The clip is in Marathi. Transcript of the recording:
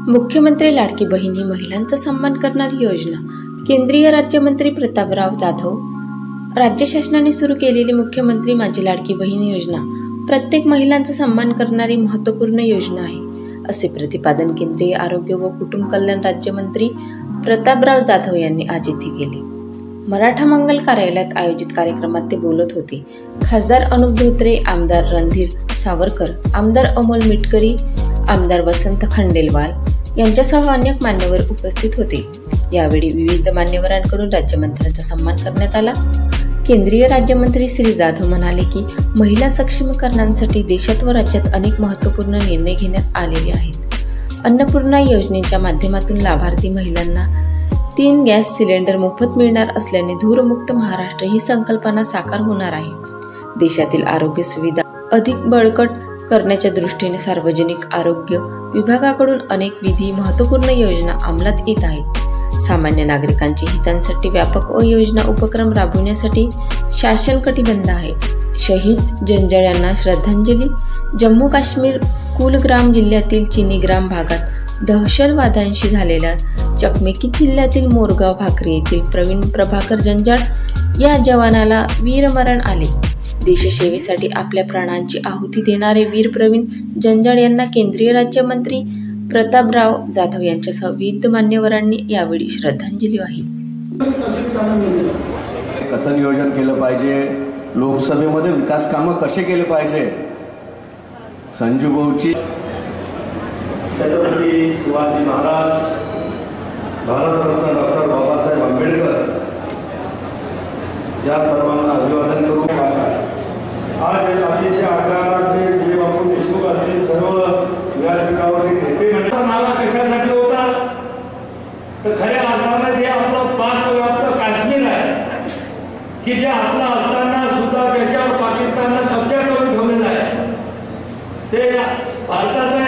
मुख्यमंत्री लाडकी बहीण ही महिलांचा सन्मान करणारी योजना। केंद्रीय राज्यमंत्री प्रतापराव जाधव। राज्य शासनाने सुरू केलेली मुख्यमंत्री माझी लाडकी बहीण योजना प्रत्येक महिलांचा सन्मान करणारी महत्त्वपूर्ण योजना आहे, असे प्रतिपादन केंद्रीय आरोग्य व कुटुंब कल्याण राज्यमंत्री प्रतापराव जाधव यांनी आज येथे केले। मराठा मंगल कार्यालयात आयोजित कार्यक्रमात ते बोलत होते। खासदार अनुप धोत्रे, आमदार रणधीर सावरकर, आमदार अमोल मिटकरी, आमदार वसंत खंडेलवाल यांच्यासह अनेक मान्यवर उपस्थित होते। यावेळी विविध मान्यवरांकडून राज्यमंत्र्यांचा सन्मान करण्यात आला। केंद्रीय राज्यमंत्री श्री जाधव म्हणाले की महिला सक्षमीकरणासाठी देशात व राज्यात अनेक महत्त्वपूर्ण निर्णय घेण्यात आलेले आहेत। अन्नपूर्णा योजनेच्या माध्यमातून लाभार्थी महिलांना 3 गॅस सिलेंडर मोफत मिळणार असल्याने धूरमुक्त महाराष्ट्र ही संकल्पना साकार होणार आहे। देशातील आरोग्य सुविधा अधिक बळकट करण्याच्या दृष्टीने सार्वजनिक आरोग्य विभागाकडून अनेक महत्त्वपूर्ण योजना अंमलात येत आहेत। सामान्य नागरिकांच्या हितांसाठी व्यापक योजना उपक्रम राबवण्यासाठी शासन कटिबद्ध आहे। शहीद जंजाळ यांना श्रद्धांजली। जम्मू काश्मीर कुलग्राम जिल्ह्यातील चिनीग्राम भागात दहशतवाद्यांशी झालेल्या चकमकीत जिल्ह्यातील मोरगाव भाकरी येथील प्रवीण प्रभाकर जंजाळ या जवानाला वीरमरण आले। देशसेवेसाठी आपल्या प्राणांची आहुती देणारे वीर प्रवीण जंजाळ यांना केंद्रीय राज्यमंत्री प्रतापराव जाधव यांच्यासह विविध मान्यवरांनी यावेळी श्रद्धांजली वाहिली। कसं नियोजन केलं पाहिजे, लोकसभेमध्ये विकास कामं कसे केले पाहिजे, संजू भाऊची छत्रपती शिवाजी महाराज, भारतरत्न डॉक्टर बाबासाहेब आंबेडकर या सर्वांना अभिवादन करू। आज अतिशय आग्रहाचे जे बापू देशमुख असतील सर्व व्यासपीठावरती नेते मंडळ नाला कशासाठी होता तर खऱ्या अर्थाने जे आपलं पाकव्याप्त काश्मीर आहे की जे आपलं असताना सुद्धा त्याच्यावर पाकिस्ताननं कब्जा करून ठेवलेला आहे, ते भारताचं